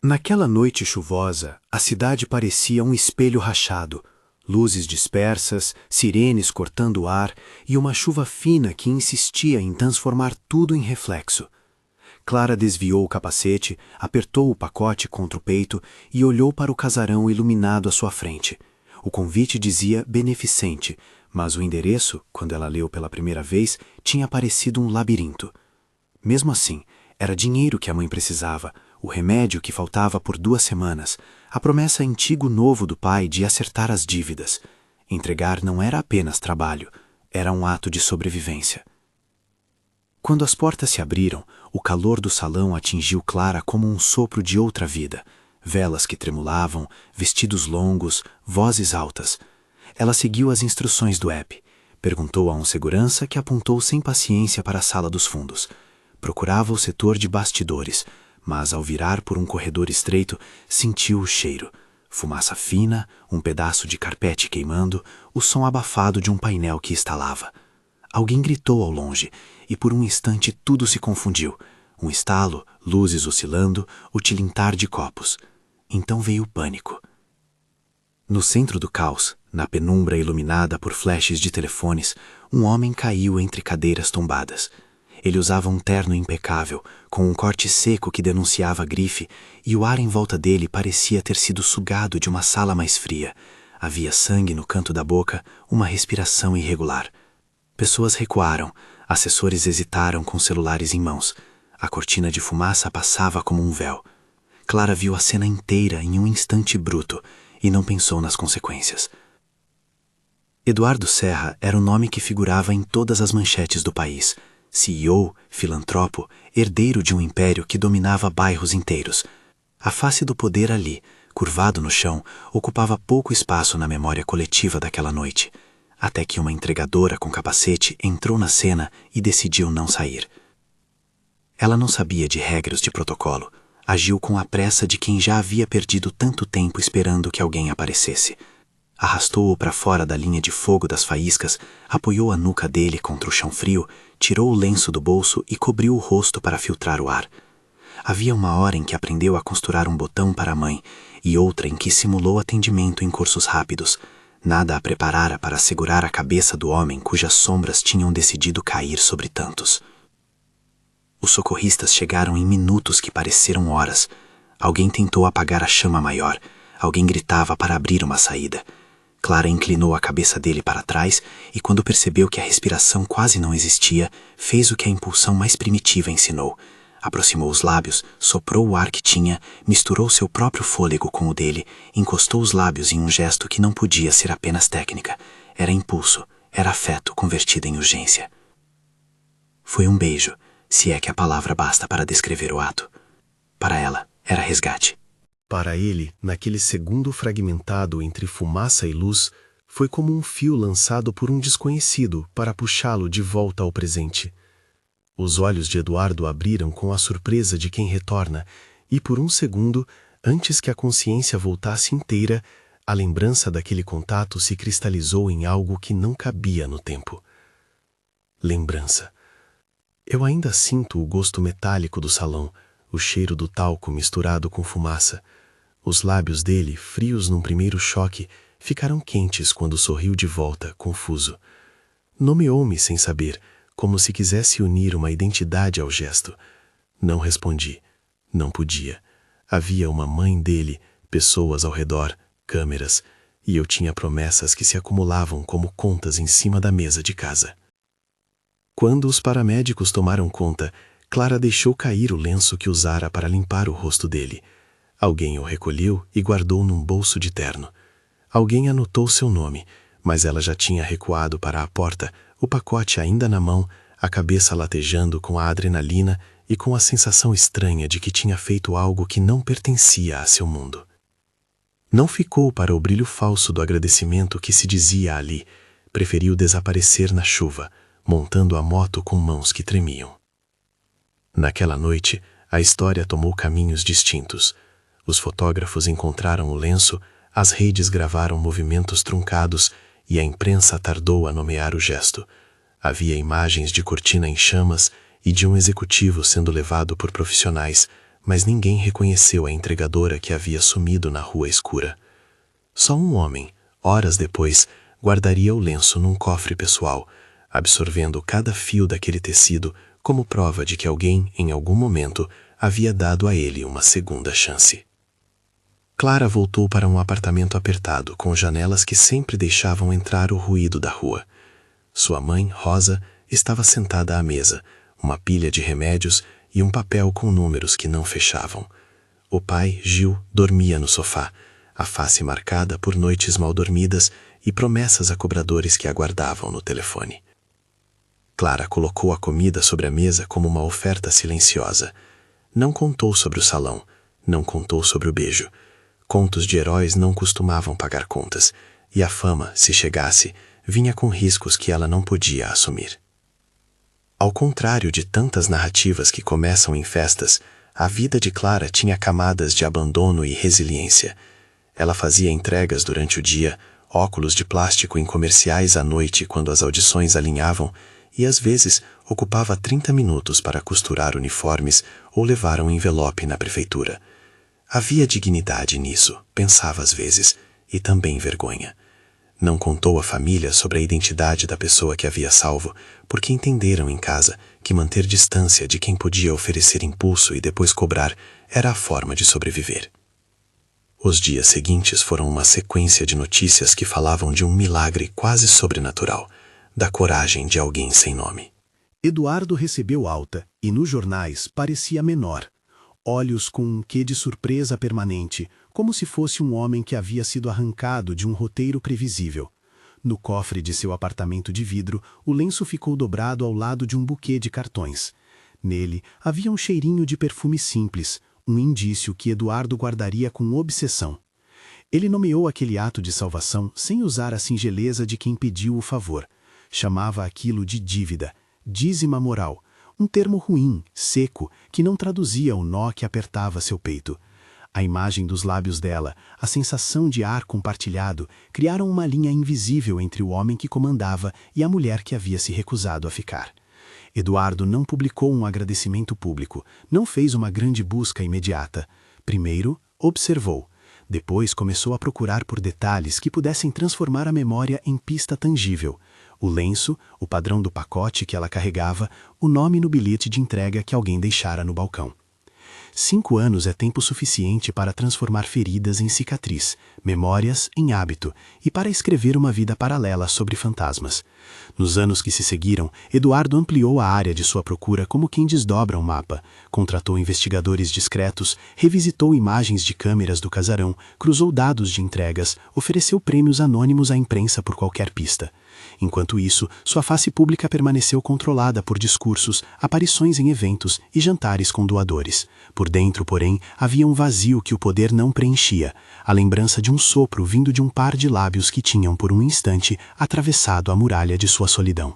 Naquela noite chuvosa, a cidade parecia um espelho rachado, luzes dispersas, sirenes cortando o ar e uma chuva fina que insistia em transformar tudo em reflexo. Clara desviou o capacete, apertou o pacote contra o peito e olhou para o casarão iluminado à sua frente. O convite dizia beneficente, mas o endereço, quando ela leu pela primeira vez, tinha parecido um labirinto. Mesmo assim, era dinheiro que a mãe precisava, o remédio que faltava por 2 semanas, a promessa antigo novo do pai de acertar as dívidas. Entregar não era apenas trabalho, era um ato de sobrevivência. Quando as portas se abriram, o calor do salão atingiu Clara como um sopro de outra vida. Velas que tremulavam, vestidos longos, vozes altas. Ela seguiu as instruções do app. Perguntou a um segurança que apontou sem paciência para a sala dos fundos. Procurava o setor de bastidores, mas ao virar por um corredor estreito, sentiu o cheiro. Fumaça fina, um pedaço de carpete queimando, o som abafado de um painel que estalava. Alguém gritou ao longe, e por um instante tudo se confundiu. Um estalo, luzes oscilando, o tilintar de copos. Então veio o pânico. No centro do caos, na penumbra iluminada por flashes de telefones, um homem caiu entre cadeiras tombadas. Ele usava um terno impecável, com um corte seco que denunciava grife, e o ar em volta dele parecia ter sido sugado de uma sala mais fria. Havia sangue no canto da boca, uma respiração irregular. Pessoas recuaram, assessores hesitaram com celulares em mãos. A cortina de fumaça passava como um véu. Clara viu a cena inteira em um instante bruto e não pensou nas consequências. Eduardo Serra era o nome que figurava em todas as manchetes do país. CEO, filantropo, herdeiro de um império que dominava bairros inteiros. A face do poder ali, curvado no chão, ocupava pouco espaço na memória coletiva daquela noite, até que uma entregadora com capacete entrou na cena e decidiu não sair. Ela não sabia de regras de protocolo, agiu com a pressa de quem já havia perdido tanto tempo esperando que alguém aparecesse. Arrastou-o para fora da linha de fogo das faíscas, apoiou a nuca dele contra o chão frio, tirou o lenço do bolso e cobriu o rosto para filtrar o ar. Havia uma hora em que aprendeu a costurar um botão para a mãe e outra em que simulou atendimento em cursos rápidos. Nada a preparara para segurar a cabeça do homem cujas sombras tinham decidido cair sobre tantos. Os socorristas chegaram em minutos que pareceram horas. Alguém tentou apagar a chama maior. Alguém gritava para abrir uma saída. Clara inclinou a cabeça dele para trás e, quando percebeu que a respiração quase não existia, fez o que a impulsão mais primitiva ensinou. Aproximou os lábios, soprou o ar que tinha, misturou seu próprio fôlego com o dele, encostou os lábios em um gesto que não podia ser apenas técnica. Era impulso, era afeto convertido em urgência. Foi um beijo, se é que a palavra basta para descrever o ato. Para ela, era resgate. Para ele, naquele segundo fragmentado entre fumaça e luz, foi como um fio lançado por um desconhecido para puxá-lo de volta ao presente. Os olhos de Eduardo abriram com a surpresa de quem retorna, e por um segundo, antes que a consciência voltasse inteira, a lembrança daquele contato se cristalizou em algo que não cabia no tempo. Lembrança. Eu ainda sinto o gosto metálico do salão, o cheiro do talco misturado com fumaça. Os lábios dele, frios num primeiro choque, ficaram quentes quando sorriu de volta, confuso. Nomeou-me sem saber, como se quisesse unir uma identidade ao gesto. Não respondi. Não podia. Havia uma mãe dele, pessoas ao redor, câmeras, e eu tinha promessas que se acumulavam como contas em cima da mesa de casa. Quando os paramédicos tomaram conta, Clara deixou cair o lenço que usara para limpar o rosto dele. Alguém o recolheu e guardou num bolso de terno. Alguém anotou seu nome, mas ela já tinha recuado para a porta, o pacote ainda na mão, a cabeça latejando com a adrenalina e com a sensação estranha de que tinha feito algo que não pertencia a seu mundo. Não ficou para o brilho falso do agradecimento que se dizia ali, preferiu desaparecer na chuva, montando a moto com mãos que tremiam. Naquela noite, a história tomou caminhos distintos. Os fotógrafos encontraram o lenço, as redes gravaram movimentos truncados e a imprensa tardou a nomear o gesto. Havia imagens de cortina em chamas e de um executivo sendo levado por profissionais, mas ninguém reconheceu a entregadora que havia sumido na rua escura. Só um homem, horas depois, guardaria o lenço num cofre pessoal, absorvendo cada fio daquele tecido como prova de que alguém, em algum momento, havia dado a ele uma segunda chance. Clara voltou para um apartamento apertado, com janelas que sempre deixavam entrar o ruído da rua. Sua mãe, Rosa, estava sentada à mesa, uma pilha de remédios e um papel com números que não fechavam. O pai, Gil, dormia no sofá, a face marcada por noites mal dormidas e promessas a cobradores que aguardavam no telefone. Clara colocou a comida sobre a mesa como uma oferta silenciosa. Não contou sobre o salão, não contou sobre o beijo. Contos de heróis não costumavam pagar contas, e a fama, se chegasse, vinha com riscos que ela não podia assumir. Ao contrário de tantas narrativas que começam em festas, a vida de Clara tinha camadas de abandono e resiliência. Ela fazia entregas durante o dia, óculos de plástico em comerciais à noite quando as audições alinhavam, e às vezes ocupava 30 minutos para costurar uniformes ou levar um envelope na prefeitura. Havia dignidade nisso, pensava às vezes, e também vergonha. Não contou à família sobre a identidade da pessoa que havia salvo, porque entenderam em casa que manter distância de quem podia oferecer impulso e depois cobrar era a forma de sobreviver. Os dias seguintes foram uma sequência de notícias que falavam de um milagre quase sobrenatural, da coragem de alguém sem nome. Eduardo recebeu alta e nos jornais parecia menor. Olhos com um quê de surpresa permanente, como se fosse um homem que havia sido arrancado de um roteiro previsível. No cofre de seu apartamento de vidro, o lenço ficou dobrado ao lado de um buquê de cartões. Nele havia um cheirinho de perfume simples, um indício que Eduardo guardaria com obsessão. Ele nomeou aquele ato de salvação sem usar a singeleza de quem pediu o favor. Chamava aquilo de dívida, dízima moral, um termo ruim, seco, que não traduzia o nó que apertava seu peito. A imagem dos lábios dela, a sensação de ar compartilhado, criaram uma linha invisível entre o homem que comandava e a mulher que havia se recusado a ficar. Eduardo não publicou um agradecimento público, não fez uma grande busca imediata. Primeiro, observou. Depois começou a procurar por detalhes que pudessem transformar a memória em pista tangível. O lenço, o padrão do pacote que ela carregava, o nome no bilhete de entrega que alguém deixara no balcão. 5 anos é tempo suficiente para transformar feridas em cicatriz, memórias em hábito e para escrever uma vida paralela sobre fantasmas. Nos anos que se seguiram, Eduardo ampliou a área de sua procura como quem desdobra um mapa, contratou investigadores discretos, revisitou imagens de câmeras do casarão, cruzou dados de entregas, ofereceu prêmios anônimos à imprensa por qualquer pista. Enquanto isso, sua face pública permaneceu controlada por discursos, aparições em eventos e jantares com doadores. Por dentro, porém, havia um vazio que o poder não preenchia, a lembrança de um sopro vindo de um par de lábios que tinham, por um instante, atravessado a muralha de sua solidão.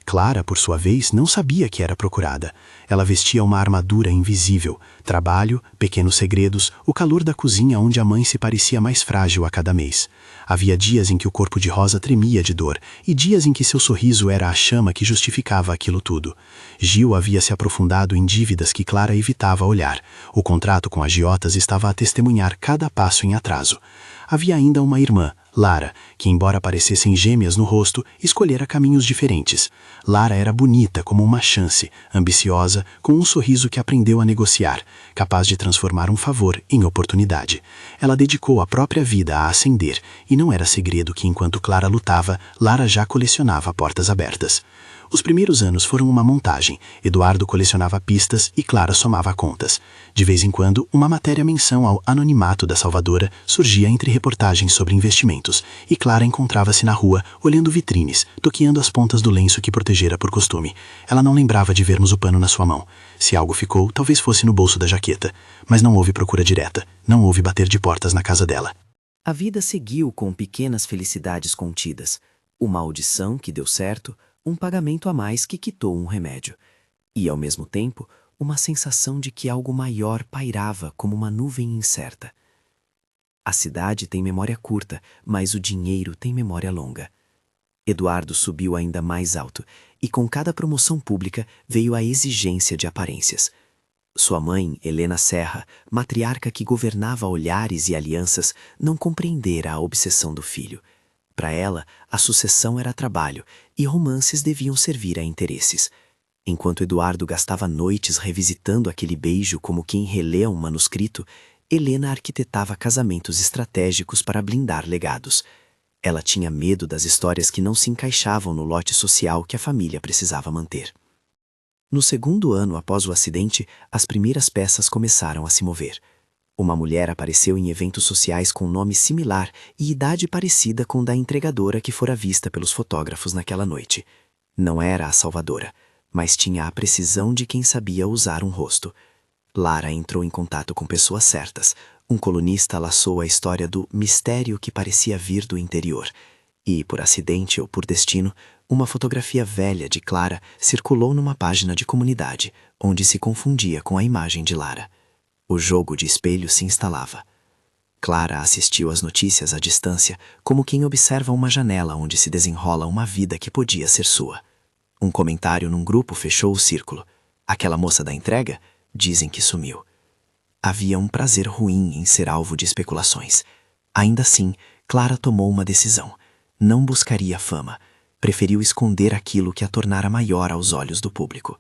Clara, por sua vez, não sabia que era procurada. Ela vestia uma armadura invisível. Trabalho, pequenos segredos, o calor da cozinha onde a mãe se parecia mais frágil a cada mês. Havia dias em que o corpo de Rosa tremia de dor, e dias em que seu sorriso era a chama que justificava aquilo tudo. Gil havia se aprofundado em dívidas que Clara evitava olhar. O contrato com agiotas estava a testemunhar cada passo em atraso. Havia ainda uma irmã, Lara, que embora parecessem gêmeas no rosto, escolhera caminhos diferentes. Lara era bonita como uma chance, ambiciosa, com um sorriso que aprendeu a negociar, capaz de transformar um favor em oportunidade. Ela dedicou a própria vida a ascender, e não era segredo que enquanto Clara lutava, Lara já colecionava portas abertas. Os primeiros anos foram uma montagem. Eduardo colecionava pistas e Clara somava contas. De vez em quando, uma matéria menção ao anonimato da salvadora surgia entre reportagens sobre investimentos, e Clara encontrava-se na rua, olhando vitrines, toqueando as pontas do lenço que protegera por costume. Ela não lembrava de vermos o pano na sua mão. Se algo ficou, talvez fosse no bolso da jaqueta. Mas não houve procura direta. Não houve bater de portas na casa dela. A vida seguiu com pequenas felicidades contidas. Uma audição que deu certo, um pagamento a mais que quitou um remédio. E, ao mesmo tempo, uma sensação de que algo maior pairava como uma nuvem incerta. A cidade tem memória curta, mas o dinheiro tem memória longa. Eduardo subiu ainda mais alto, e com cada promoção pública veio a exigência de aparências. Sua mãe, Helena Serra, matriarca que governava olhares e alianças, não compreendera a obsessão do filho. Para ela, a sucessão era trabalho e romances deviam servir a interesses. Enquanto Eduardo gastava noites revisitando aquele beijo como quem relê um manuscrito, Helena arquitetava casamentos estratégicos para blindar legados. Ela tinha medo das histórias que não se encaixavam no lote social que a família precisava manter. No segundo ano após o acidente, as primeiras peças começaram a se mover. Uma mulher apareceu em eventos sociais com nome similar e idade parecida com da entregadora que fora vista pelos fotógrafos naquela noite. Não era a salvadora, mas tinha a precisão de quem sabia usar um rosto. Lara entrou em contato com pessoas certas. Um colunista laçou a história do mistério que parecia vir do interior. E, por acidente ou por destino, uma fotografia velha de Clara circulou numa página de comunidade, onde se confundia com a imagem de Lara. O jogo de espelho se instalava. Clara assistiu às notícias à distância, como quem observa uma janela onde se desenrola uma vida que podia ser sua. Um comentário num grupo fechou o círculo. Aquela moça da entrega? Dizem que sumiu. Havia um prazer ruim em ser alvo de especulações. Ainda assim, Clara tomou uma decisão. Não buscaria fama. Preferiu esconder aquilo que a tornara maior aos olhos do público.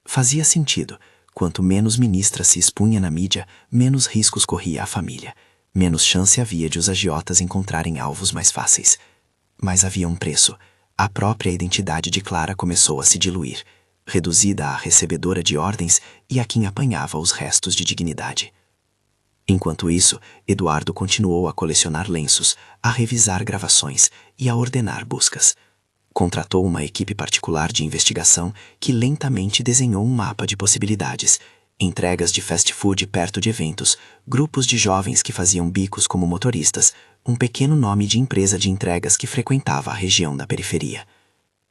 Fazia sentido. Quanto menos ministra se expunha na mídia, menos riscos corria a família. Menos chance havia de os agiotas encontrarem alvos mais fáceis. Mas havia um preço. A própria identidade de Clara começou a se diluir, reduzida à recebedora de ordens e a quem apanhava os restos de dignidade. Enquanto isso, Eduardo continuou a colecionar lenços, a revisar gravações e a ordenar buscas. Contratou uma equipe particular de investigação que lentamente desenhou um mapa de possibilidades. Entregas de fast food perto de eventos, grupos de jovens que faziam bicos como motoristas, um pequeno nome de empresa de entregas que frequentava a região da periferia.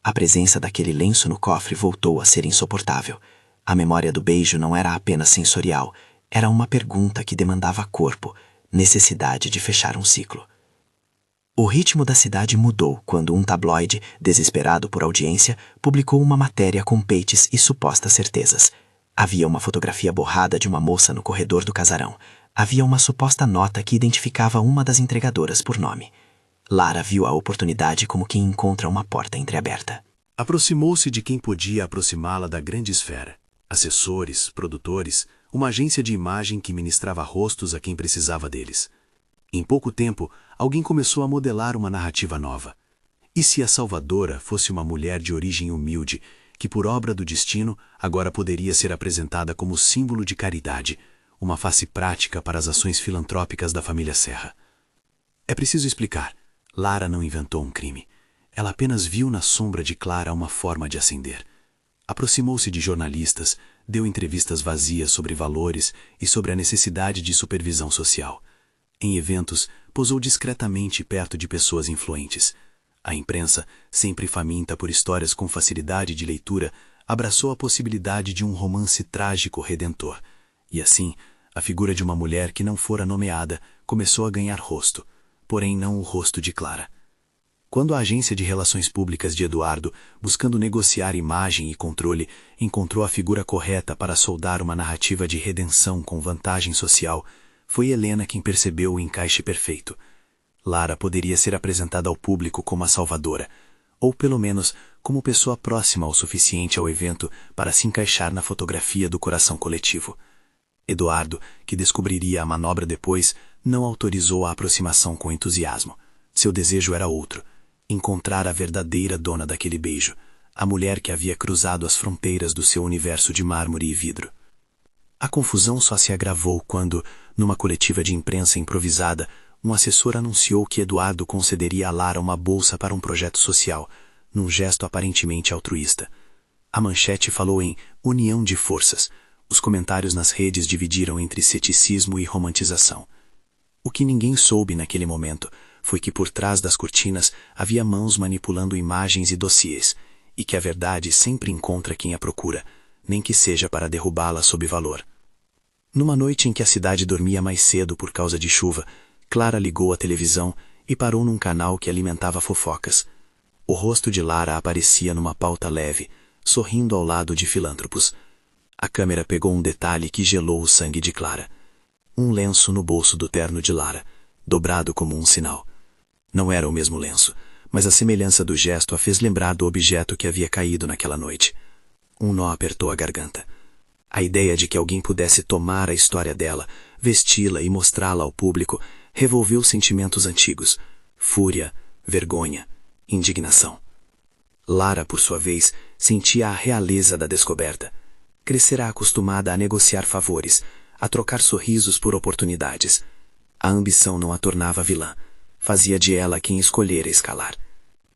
A presença daquele lenço no cofre voltou a ser insuportável. A memória do beijo não era apenas sensorial, era uma pergunta que demandava corpo, necessidade de fechar um ciclo. O ritmo da cidade mudou quando um tabloide, desesperado por audiência, publicou uma matéria com peites e supostas certezas. Havia uma fotografia borrada de uma moça no corredor do casarão. Havia uma suposta nota que identificava uma das entregadoras por nome. Lara viu a oportunidade como quem encontra uma porta entreaberta. Aproximou-se de quem podia aproximá-la da grande esfera. Assessores, produtores, uma agência de imagem que ministrava rostos a quem precisava deles. Em pouco tempo, alguém começou a modelar uma narrativa nova. E se a salvadora fosse uma mulher de origem humilde, que por obra do destino agora poderia ser apresentada como símbolo de caridade, uma face prática para as ações filantrópicas da família Serra? É preciso explicar. Lara não inventou um crime. Ela apenas viu na sombra de Clara uma forma de ascender. Aproximou-se de jornalistas, deu entrevistas vazias sobre valores e sobre a necessidade de supervisão social. Em eventos, posou discretamente perto de pessoas influentes. A imprensa, sempre faminta por histórias com facilidade de leitura, abraçou a possibilidade de um romance trágico redentor. E assim, a figura de uma mulher que não fora nomeada começou a ganhar rosto, porém não o rosto de Clara. Quando a agência de relações públicas de Eduardo, buscando negociar imagem e controle, encontrou a figura correta para soldar uma narrativa de redenção com vantagem social, foi Helena quem percebeu o encaixe perfeito. Lara poderia ser apresentada ao público como a salvadora, ou pelo menos como pessoa próxima o suficiente ao evento para se encaixar na fotografia do coração coletivo. Eduardo, que descobriria a manobra depois, não autorizou a aproximação com entusiasmo. Seu desejo era outro: encontrar a verdadeira dona daquele beijo, a mulher que havia cruzado as fronteiras do seu universo de mármore e vidro. A confusão só se agravou quando, numa coletiva de imprensa improvisada, um assessor anunciou que Eduardo concederia a Lara uma bolsa para um projeto social, num gesto aparentemente altruísta. A manchete falou em união de forças. Os comentários nas redes dividiram entre ceticismo e romantização. O que ninguém soube naquele momento foi que por trás das cortinas havia mãos manipulando imagens e dossiês, e que a verdade sempre encontra quem a procura, nem que seja para derrubá-la sob valor. Numa noite em que a cidade dormia mais cedo por causa de chuva, Clara ligou a televisão e parou num canal que alimentava fofocas. O rosto de Lara aparecia numa pauta leve, sorrindo ao lado de filântropos. A câmera pegou um detalhe que gelou o sangue de Clara. Um lenço no bolso do terno de Lara, dobrado como um sinal. Não era o mesmo lenço, mas a semelhança do gesto a fez lembrar do objeto que havia caído naquela noite. Um nó apertou a garganta. A ideia de que alguém pudesse tomar a história dela, vesti-la e mostrá-la ao público, revolveu sentimentos antigos: fúria, vergonha, indignação. Lara, por sua vez, sentia a realeza da descoberta. Crescerá acostumada a negociar favores, a trocar sorrisos por oportunidades. A ambição não a tornava vilã. Fazia de ela quem escolhera escalar.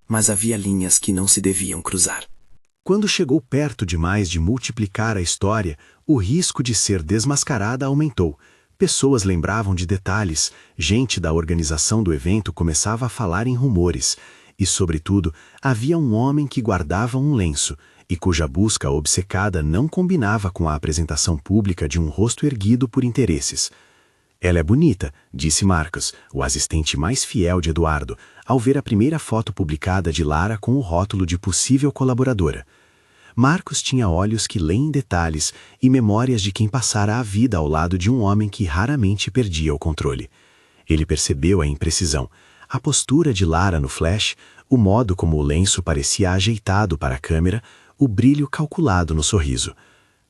Mas havia linhas que não se deviam cruzar. Quando chegou perto demais de multiplicar a história, o risco de ser desmascarada aumentou. Pessoas lembravam de detalhes, gente da organização do evento começava a falar em rumores. E, sobretudo, havia um homem que guardava um lenço, e cuja busca obcecada não combinava com a apresentação pública de um rosto erguido por interesses. Ela é bonita, disse Marcos, o assistente mais fiel de Eduardo, ao ver a primeira foto publicada de Lara com o rótulo de possível colaboradora. Marcos tinha olhos que leem detalhes e memórias de quem passara a vida ao lado de um homem que raramente perdia o controle. Ele percebeu a imprecisão, a postura de Lara no flash, o modo como o lenço parecia ajeitado para a câmera, o brilho calculado no sorriso.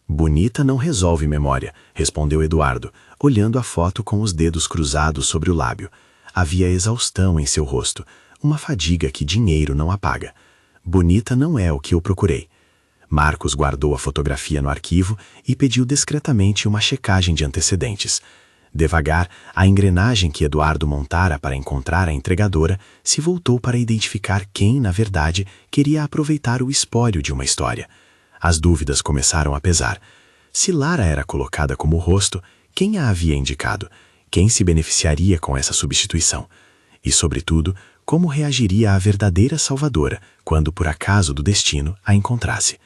Bonita não resolve memória, respondeu Eduardo, olhando a foto com os dedos cruzados sobre o lábio. Havia exaustão em seu rosto, uma fadiga que dinheiro não apaga. Bonita não é o que eu procurei. Marcos guardou a fotografia no arquivo e pediu discretamente uma checagem de antecedentes. Devagar, a engrenagem que Eduardo montara para encontrar a entregadora se voltou para identificar quem, na verdade, queria aproveitar o espólio de uma história. As dúvidas começaram a pesar. Se Lara era colocada como rosto, quem a havia indicado? Quem se beneficiaria com essa substituição? E, sobretudo, como reagiria a verdadeira salvadora quando, por acaso do destino, a encontrasse?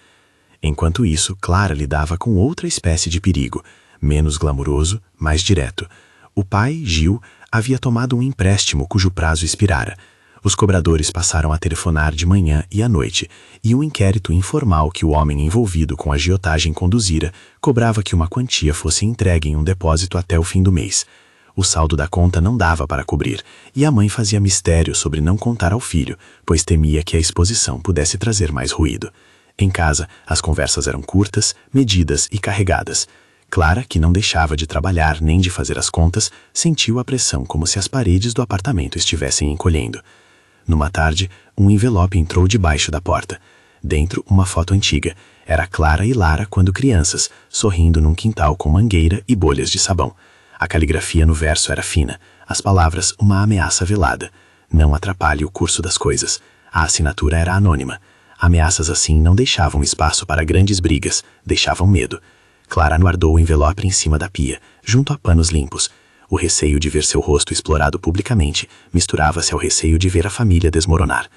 Enquanto isso, Clara lidava com outra espécie de perigo, menos glamuroso, mais direto. O pai, Gil, havia tomado um empréstimo cujo prazo expirara. Os cobradores passaram a telefonar de manhã e à noite, e um inquérito informal que o homem envolvido com a agiotagem conduzira cobrava que uma quantia fosse entregue em um depósito até o fim do mês. O saldo da conta não dava para cobrir, e a mãe fazia mistério sobre não contar ao filho, pois temia que a exposição pudesse trazer mais ruído. Em casa, as conversas eram curtas, medidas e carregadas. Clara, que não deixava de trabalhar nem de fazer as contas, sentiu a pressão como se as paredes do apartamento estivessem encolhendo. Numa tarde, um envelope entrou debaixo da porta. Dentro, uma foto antiga. Era Clara e Lara quando crianças, sorrindo num quintal com mangueira e bolhas de sabão. A caligrafia no verso era fina, as palavras uma ameaça velada. Não atrapalhe o curso das coisas. A assinatura era anônima. Ameaças assim não deixavam espaço para grandes brigas, deixavam medo. Clara guardou o envelope em cima da pia, junto a panos limpos. O receio de ver seu rosto explorado publicamente misturava-se ao receio de ver a família desmoronar.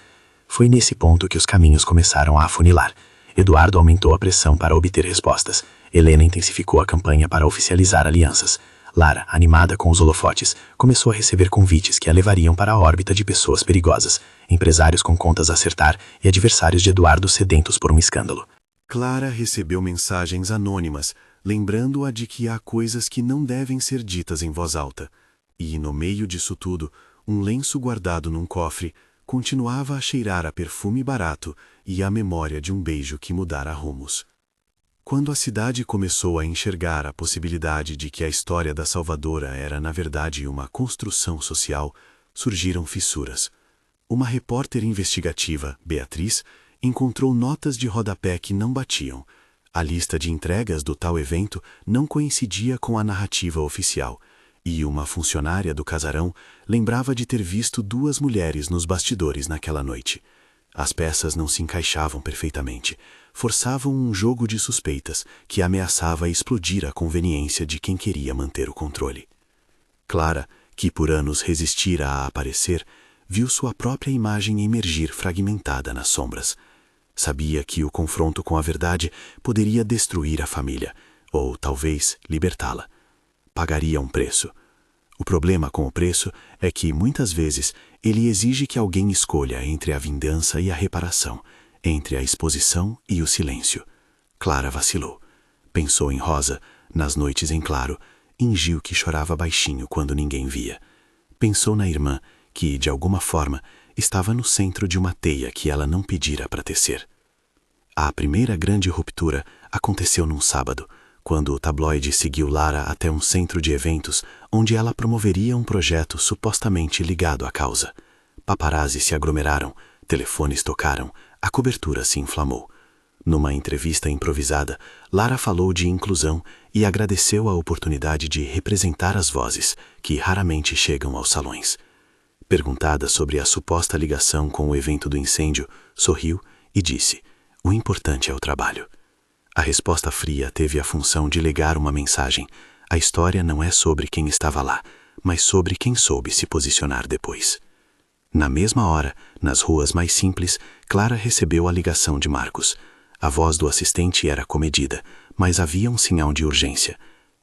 Foi nesse ponto que os caminhos começaram a afunilar. Eduardo aumentou a pressão para obter respostas. Helena intensificou a campanha para oficializar alianças. Lara, animada com os holofotes, começou a receber convites que a levariam para a órbita de pessoas perigosas, empresários com contas a acertar e adversários de Eduardo sedentos por um escândalo. Clara recebeu mensagens anônimas, lembrando-a de que há coisas que não devem ser ditas em voz alta. E, no meio disso tudo, um lenço guardado num cofre continuava a cheirar a perfume barato e a memória de um beijo que mudara rumos. Quando a cidade começou a enxergar a possibilidade de que a história da salvadora era, na verdade, uma construção social, surgiram fissuras. Uma repórter investigativa, Beatriz, encontrou notas de rodapé que não batiam. A lista de entregas do tal evento não coincidia com a narrativa oficial, e uma funcionária do casarão lembrava de ter visto duas mulheres nos bastidores naquela noite. As peças não se encaixavam perfeitamente, forçavam um jogo de suspeitas que ameaçava explodir a conveniência de quem queria manter o controle. Clara, que por anos resistira a aparecer, viu sua própria imagem emergir fragmentada nas sombras. Sabia que o confronto com a verdade poderia destruir a família, ou talvez libertá-la. Pagaria um preço. O problema com o preço é que, muitas vezes, ele exige que alguém escolha entre a vingança e a reparação, entre a exposição e o silêncio. Clara vacilou. Pensou em Rosa, nas noites em claro, em Gil que chorava baixinho quando ninguém via. Pensou na irmã, que, de alguma forma, estava no centro de uma teia que ela não pedira para tecer. A primeira grande ruptura aconteceu num sábado, quando o tabloide seguiu Lara até um centro de eventos onde ela promoveria um projeto supostamente ligado à causa. Paparazzi se aglomeraram, telefones tocaram, a cobertura se inflamou. Numa entrevista improvisada, Lara falou de inclusão e agradeceu a oportunidade de representar as vozes, que raramente chegam aos salões. Perguntada sobre a suposta ligação com o evento do incêndio, sorriu e disse: "O importante é o trabalho." A resposta fria teve a função de legar uma mensagem. A história não é sobre quem estava lá, mas sobre quem soube se posicionar depois. Na mesma hora, nas ruas mais simples, Clara recebeu a ligação de Marcos. A voz do assistente era comedida, mas havia um sinal de urgência.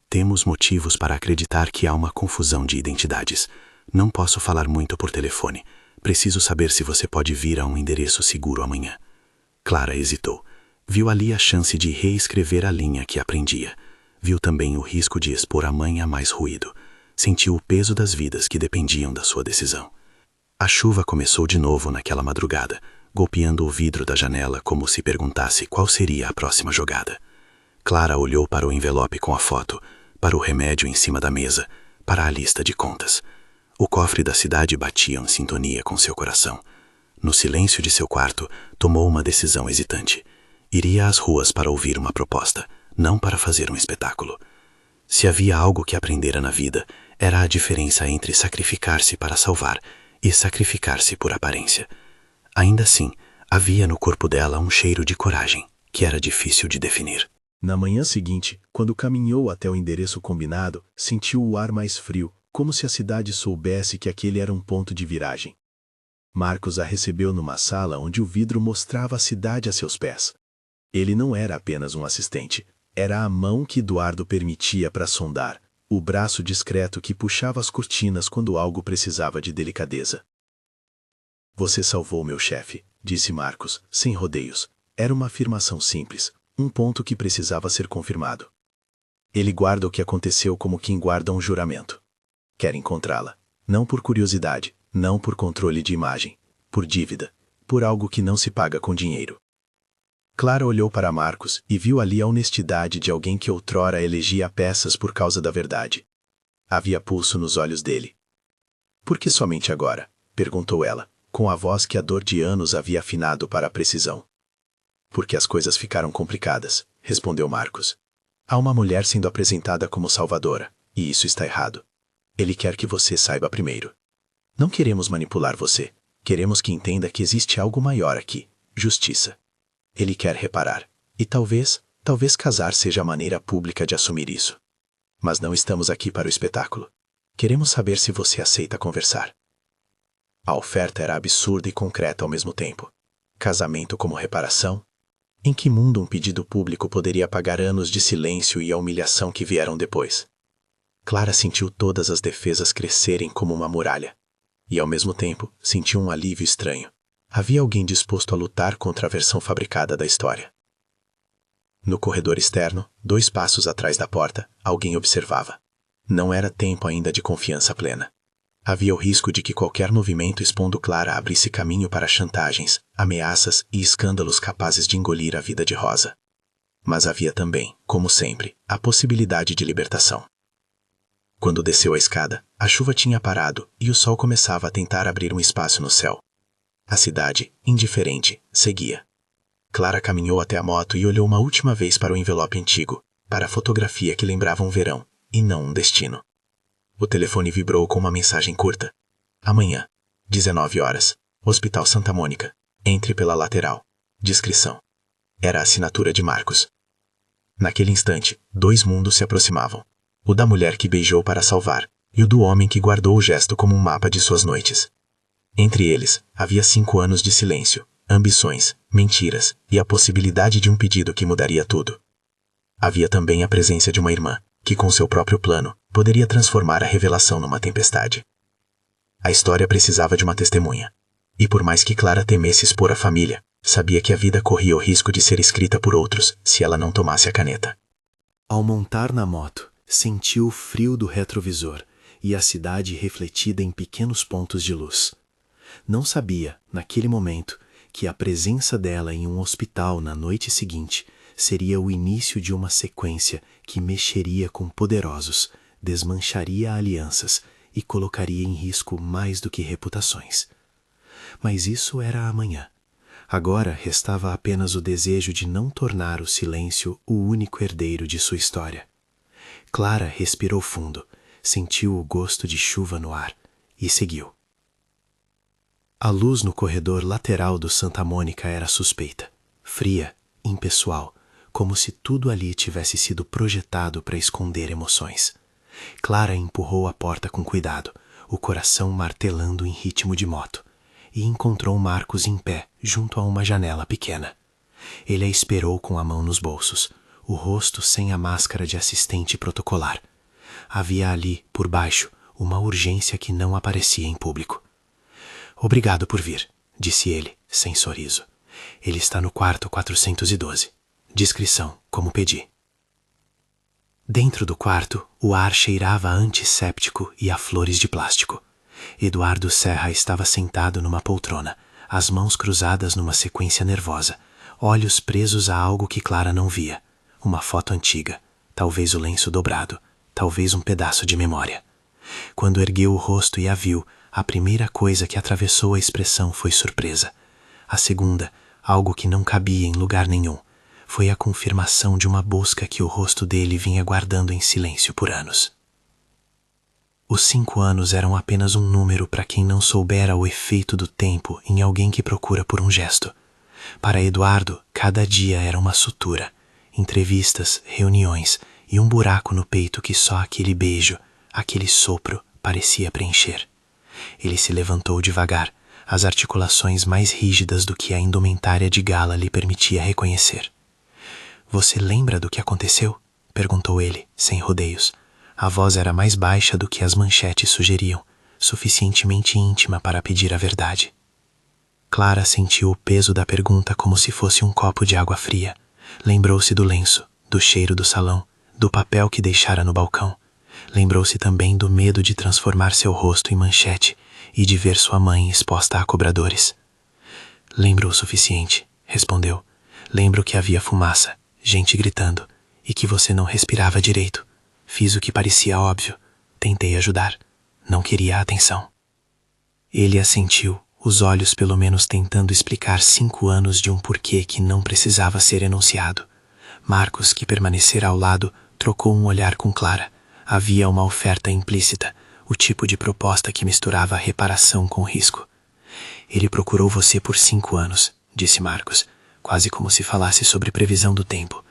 "Temos motivos para acreditar que há uma confusão de identidades. Não posso falar muito por telefone. Preciso saber se você pode vir a um endereço seguro amanhã." Clara hesitou. Viu ali a chance de reescrever a linha que aprendia. Viu também o risco de expor a mãe a mais ruído. Sentiu o peso das vidas que dependiam da sua decisão. A chuva começou de novo naquela madrugada, golpeando o vidro da janela como se perguntasse qual seria a próxima jogada. Clara olhou para o envelope com a foto, para o remédio em cima da mesa, para a lista de contas. O cofre da cidade batia em sintonia com seu coração. No silêncio de seu quarto, tomou uma decisão hesitante. Iria às ruas para ouvir uma proposta, não para fazer um espetáculo. Se havia algo que aprendera na vida, era a diferença entre sacrificar-se para salvar e sacrificar-se por aparência. Ainda assim, havia no corpo dela um cheiro de coragem, que era difícil de definir. Na manhã seguinte, quando caminhou até o endereço combinado, sentiu o ar mais frio, como se a cidade soubesse que aquele era um ponto de viragem. Marcos a recebeu numa sala onde o vidro mostrava a cidade a seus pés. Ele não era apenas um assistente, era a mão que Eduardo permitia para sondar, o braço discreto que puxava as cortinas quando algo precisava de delicadeza. "Você salvou meu chefe", disse Marcos, sem rodeios. Era uma afirmação simples, um ponto que precisava ser confirmado. Ele guarda o que aconteceu como quem guarda um juramento. Quer encontrá-la, não por curiosidade, não por controle de imagem, por dívida, por algo que não se paga com dinheiro. Clara olhou para Marcos e viu ali a honestidade de alguém que outrora elegia peças por causa da verdade. Havia pulso nos olhos dele. "Por que somente agora?", perguntou ela, com a voz que a dor de anos havia afinado para a precisão. "Porque as coisas ficaram complicadas", respondeu Marcos. "Há uma mulher sendo apresentada como salvadora, e isso está errado. Ele quer que você saiba primeiro. Não queremos manipular você, queremos que entenda que existe algo maior aqui, justiça. Ele quer reparar, e talvez casar seja a maneira pública de assumir isso. Mas não estamos aqui para o espetáculo. Queremos saber se você aceita conversar." A oferta era absurda e concreta ao mesmo tempo. Casamento como reparação? Em que mundo um pedido público poderia pagar anos de silêncio e a humilhação que vieram depois? Clara sentiu todas as defesas crescerem como uma muralha. E ao mesmo tempo, sentiu um alívio estranho. Havia alguém disposto a lutar contra a versão fabricada da história. No corredor externo, 2 passos atrás da porta, alguém observava. Não era tempo ainda de confiança plena. Havia o risco de que qualquer movimento expondo Clara abrisse caminho para chantagens, ameaças e escândalos capazes de engolir a vida de Rosa. Mas havia também, como sempre, a possibilidade de libertação. Quando desceu a escada, a chuva tinha parado e o sol começava a tentar abrir um espaço no céu. A cidade, indiferente, seguia. Clara caminhou até a moto e olhou uma última vez para o envelope antigo, para a fotografia que lembrava um verão, e não um destino. O telefone vibrou com uma mensagem curta. "Amanhã, 19 horas, Hospital Santa Mônica. Entre pela lateral. Descrição." Era a assinatura de Marcos. Naquele instante, 2 mundos se aproximavam. O da mulher que beijou para salvar, e o do homem que guardou o gesto como um mapa de suas noites. Entre eles, havia 5 anos de silêncio, ambições, mentiras e a possibilidade de um pedido que mudaria tudo. Havia também a presença de uma irmã, que com seu próprio plano, poderia transformar a revelação numa tempestade. A história precisava de uma testemunha. E por mais que Clara temesse expor a família, sabia que a vida corria o risco de ser escrita por outros, se ela não tomasse a caneta. Ao montar na moto, sentiu o frio do retrovisor e a cidade refletida em pequenos pontos de luz. Não sabia, naquele momento, que a presença dela em um hospital na noite seguinte seria o início de uma sequência que mexeria com poderosos, desmancharia alianças e colocaria em risco mais do que reputações. Mas isso era amanhã. Agora restava apenas o desejo de não tornar o silêncio o único herdeiro de sua história. Clara respirou fundo, sentiu o gosto de chuva no ar e seguiu. A luz no corredor lateral do Santa Mônica era suspeita, fria, impessoal, como se tudo ali tivesse sido projetado para esconder emoções. Clara empurrou a porta com cuidado, o coração martelando em ritmo de moto, e encontrou Marcos em pé junto a uma janela pequena. Ele a esperou com a mão nos bolsos, o rosto sem a máscara de assistente protocolar. Havia ali, por baixo, uma urgência que não aparecia em público. "Obrigado por vir", disse ele, sem sorriso. "Ele está no quarto 412. Discrição, como pedi." Dentro do quarto, o ar cheirava a antisséptico e a flores de plástico. Eduardo Serra estava sentado numa poltrona, as mãos cruzadas numa sequência nervosa, olhos presos a algo que Clara não via. Uma foto antiga, talvez o lenço dobrado, talvez um pedaço de memória. Quando ergueu o rosto e a viu, a primeira coisa que atravessou a expressão foi surpresa. A segunda, algo que não cabia em lugar nenhum, foi a confirmação de uma busca que o rosto dele vinha guardando em silêncio por anos. Os 5 anos eram apenas um número para quem não soubera o efeito do tempo em alguém que procura por um gesto. Para Eduardo, cada dia era uma sutura, entrevistas, reuniões e um buraco no peito que só aquele beijo, aquele sopro, parecia preencher. Ele se levantou devagar, as articulações mais rígidas do que a indumentária de gala lhe permitia reconhecer. "Você lembra do que aconteceu?" perguntou ele, sem rodeios. A voz era mais baixa do que as manchetes sugeriam, suficientemente íntima para pedir a verdade. Clara sentiu o peso da pergunta como se fosse um copo de água fria. Lembrou-se do lenço, do cheiro do salão, do papel que deixara no balcão. Lembrou-se também do medo de transformar seu rosto em manchete e de ver sua mãe exposta a cobradores. "Lembro o suficiente", respondeu. "Lembro que havia fumaça, gente gritando, e que você não respirava direito. Fiz o que parecia óbvio. Tentei ajudar. Não queria atenção." Ele assentiu, os olhos pelo menos tentando explicar 5 anos de um porquê que não precisava ser enunciado. Marcos, que permanecera ao lado, trocou um olhar com Clara. Havia uma oferta implícita, o tipo de proposta que misturava reparação com risco. "Ele procurou você por 5 anos, disse Marcos, quase como se falasse sobre previsão do tempo.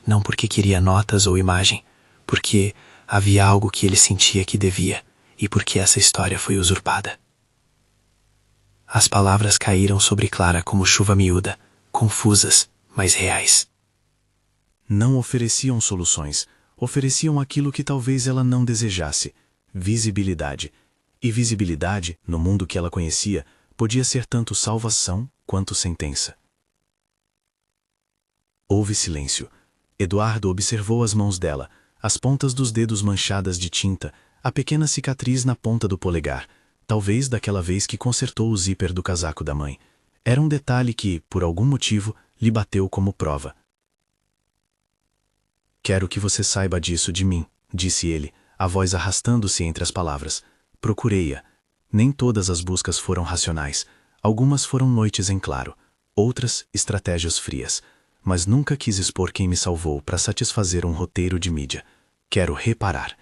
Não porque queria notas ou imagem, porque havia algo que ele sentia que devia, e porque essa história foi usurpada." As palavras caíram sobre Clara como chuva miúda, confusas, mas reais. Não ofereciam soluções, ofereciam aquilo que talvez ela não desejasse: visibilidade. E visibilidade, no mundo que ela conhecia, podia ser tanto salvação quanto sentença. Houve silêncio. Eduardo observou as mãos dela, as pontas dos dedos manchadas de tinta, a pequena cicatriz na ponta do polegar, talvez daquela vez que consertou o zíper do casaco da mãe. Era um detalhe que, por algum motivo, lhe bateu como prova. "Quero que você saiba disso de mim", disse ele, a voz arrastando-se entre as palavras. "Procurei-a. Nem todas as buscas foram racionais. Algumas foram noites em claro, outras estratégias frias. Mas nunca quis expor quem me salvou para satisfazer um roteiro de mídia. Quero reparar.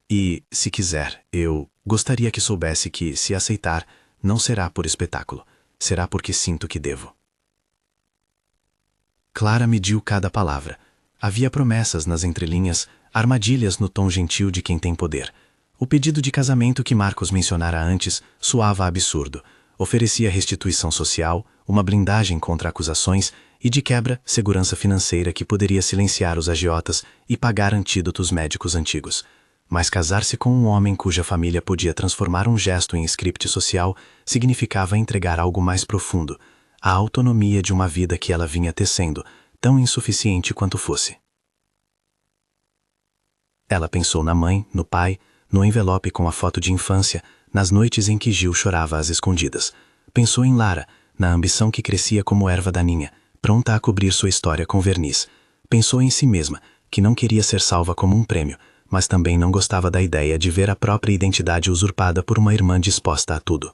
E, se quiser, eu gostaria que soubesse que, se aceitar, não será por espetáculo. Será porque sinto que devo." Clara mediu cada palavra. Havia promessas nas entrelinhas, armadilhas no tom gentil de quem tem poder. O pedido de casamento que Marcos mencionara antes soava absurdo. Oferecia restituição social, uma blindagem contra acusações e, de quebra, segurança financeira que poderia silenciar os agiotas e pagar antídotos médicos antigos. Mas casar-se com um homem cuja família podia transformar um gesto em script social significava entregar algo mais profundo, a autonomia de uma vida que ela vinha tecendo, tão insuficiente quanto fosse. Ela pensou na mãe, no pai, no envelope com a foto de infância, nas noites em que Gil chorava às escondidas. Pensou em Lara, na ambição que crescia como erva daninha, pronta a cobrir sua história com verniz. Pensou em si mesma, que não queria ser salva como um prêmio, mas também não gostava da ideia de ver a própria identidade usurpada por uma irmã disposta a tudo.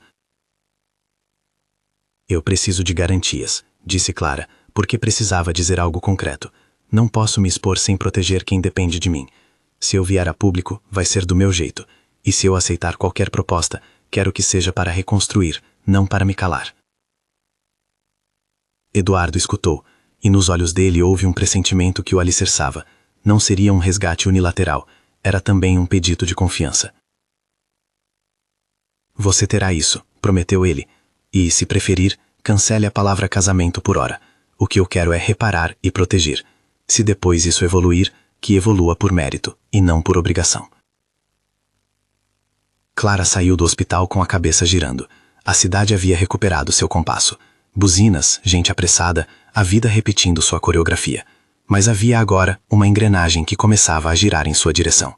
Eu preciso de garantias, disse Clara, porque precisava dizer algo concreto. Não posso me expor sem proteger quem depende de mim. Se eu vier a público, vai ser do meu jeito. E se eu aceitar qualquer proposta, quero que seja para reconstruir, não para me calar. Eduardo escutou, e nos olhos dele houve um pressentimento que o alicerçava. Não seria um resgate unilateral, era também um pedido de confiança. Você terá isso, prometeu ele. E, se preferir, cancele a palavra casamento por hora. O que eu quero é reparar e proteger. Se depois isso evoluir, que evolua por mérito, e não por obrigação. Clara saiu do hospital com a cabeça girando. A cidade havia recuperado seu compasso. Buzinas, gente apressada, a vida repetindo sua coreografia. Mas havia agora uma engrenagem que começava a girar em sua direção.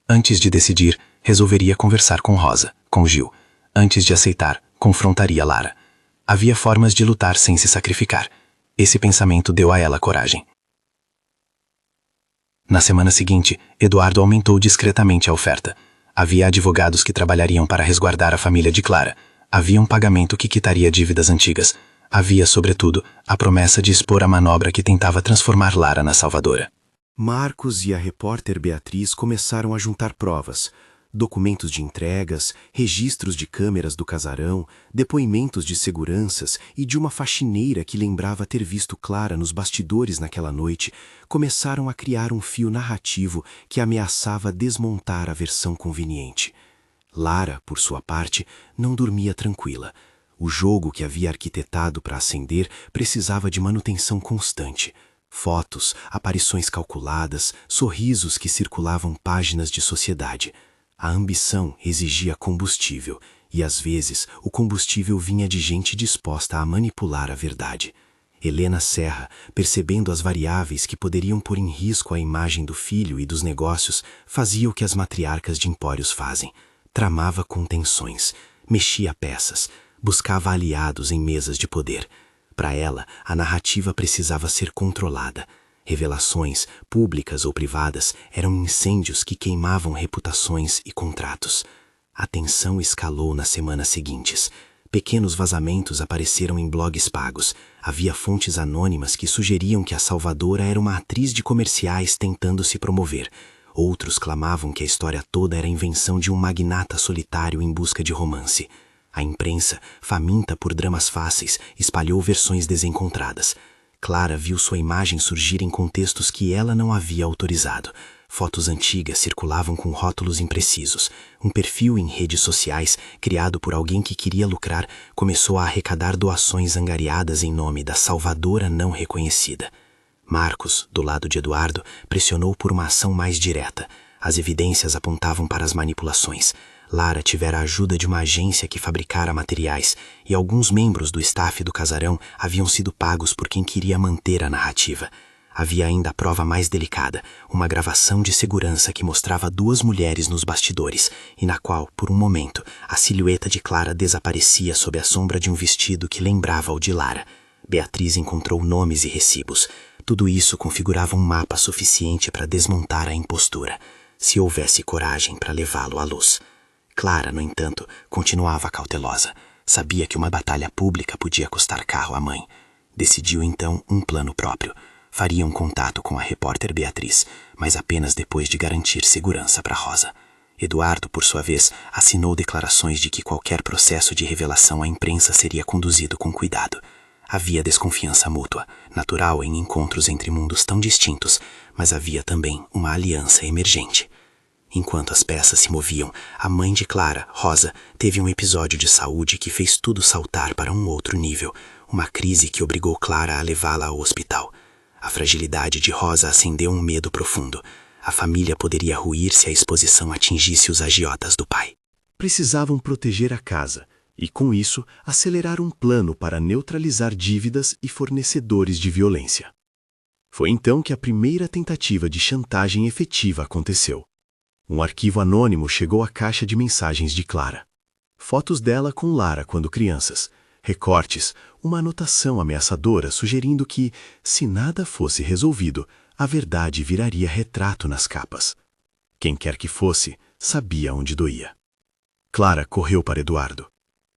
Antes de decidir, resolveria conversar com Rosa, com Gil. Antes de aceitar, confrontaria Lara. Havia formas de lutar sem se sacrificar. Esse pensamento deu a ela coragem. Na semana seguinte, Eduardo aumentou discretamente a oferta. Havia advogados que trabalhariam para resguardar a família de Clara. Havia um pagamento que quitaria dívidas antigas. Havia, sobretudo, a promessa de expor a manobra que tentava transformar Lara na salvadora. Marcos e a repórter Beatriz começaram a juntar provas. Documentos de entregas, registros de câmeras do casarão, depoimentos de seguranças e de uma faxineira que lembrava ter visto Clara nos bastidores naquela noite, começaram a criar um fio narrativo que ameaçava desmontar a versão conveniente. Lara, por sua parte, não dormia tranquila. O jogo que havia arquitetado para ascender precisava de manutenção constante. Fotos, aparições calculadas, sorrisos que circulavam páginas de sociedade. A ambição exigia combustível, e às vezes o combustível vinha de gente disposta a manipular a verdade. Helena Serra, percebendo as variáveis que poderiam pôr em risco a imagem do filho e dos negócios, fazia o que as matriarcas de empórios fazem. Tramava contenções, mexia peças, buscava aliados em mesas de poder. Para ela, a narrativa precisava ser controlada. Revelações, públicas ou privadas, eram incêndios que queimavam reputações e contratos. A tensão escalou nas semanas seguintes. Pequenos vazamentos apareceram em blogs pagos. Havia fontes anônimas que sugeriam que a salvadora era uma atriz de comerciais tentando se promover. Outros clamavam que a história toda era invenção de um magnata solitário em busca de romance. A imprensa, faminta por dramas fáceis, espalhou versões desencontradas. Clara viu sua imagem surgir em contextos que ela não havia autorizado. Fotos antigas circulavam com rótulos imprecisos. Um perfil em redes sociais, criado por alguém que queria lucrar, começou a arrecadar doações angariadas em nome da salvadora não reconhecida. Marcos, do lado de Eduardo, pressionou por uma ação mais direta. As evidências apontavam para as manipulações. Lara tivera a ajuda de uma agência que fabricara materiais, e alguns membros do staff do casarão haviam sido pagos por quem queria manter a narrativa. Havia ainda a prova mais delicada, uma gravação de segurança que mostrava duas mulheres nos bastidores, e na qual, por um momento, a silhueta de Clara desaparecia sob a sombra de um vestido que lembrava o de Lara. Beatriz encontrou nomes e recibos. Tudo isso configurava um mapa suficiente para desmontar a impostura, se houvesse coragem para levá-lo à luz. Clara, no entanto, continuava cautelosa. Sabia que uma batalha pública podia custar caro à mãe. Decidiu então um plano próprio. Faria um contato com a repórter Beatriz, mas apenas depois de garantir segurança para Rosa. Eduardo, por sua vez, assinou declarações de que qualquer processo de revelação à imprensa seria conduzido com cuidado. Havia desconfiança mútua, natural em encontros entre mundos tão distintos, mas havia também uma aliança emergente. Enquanto as peças se moviam, a mãe de Clara, Rosa, teve um episódio de saúde que fez tudo saltar para um outro nível, uma crise que obrigou Clara a levá-la ao hospital. A fragilidade de Rosa acendeu um medo profundo. A família poderia ruir se a exposição atingisse os agiotas do pai. Precisavam proteger a casa e, com isso, acelerar um plano para neutralizar dívidas e fornecedores de violência. Foi então que a primeira tentativa de chantagem efetiva aconteceu. Um arquivo anônimo chegou à caixa de mensagens de Clara. Fotos dela com Lara quando crianças, recortes, uma anotação ameaçadora sugerindo que, se nada fosse resolvido, a verdade viraria retrato nas capas. Quem quer que fosse, sabia onde doía. Clara correu para Eduardo.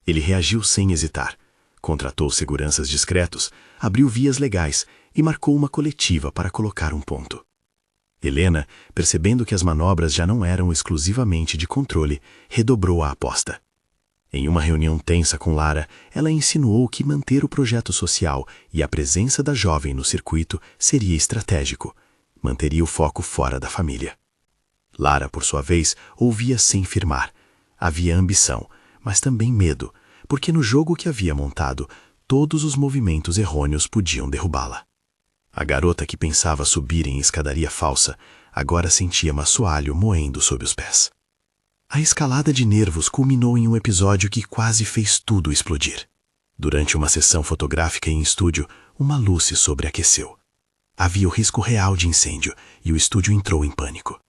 Ele reagiu sem hesitar. Contratou seguranças discretos, abriu vias legais e marcou uma coletiva para colocar um ponto. Helena, percebendo que as manobras já não eram exclusivamente de controle, redobrou a aposta. Em uma reunião tensa com Lara, ela insinuou que manter o projeto social e a presença da jovem no circuito seria estratégico. Manteria o foco fora da família. Lara, por sua vez, ouvia sem firmar. Havia ambição, mas também medo, porque no jogo que havia montado, todos os movimentos errôneos podiam derrubá-la. A garota que pensava subir em escadaria falsa, agora sentia um assoalho moendo sob os pés. A escalada de nervos culminou em um episódio que quase fez tudo explodir. Durante uma sessão fotográfica em estúdio, uma luz se sobreaqueceu. Havia o risco real de incêndio e o estúdio entrou em pânico.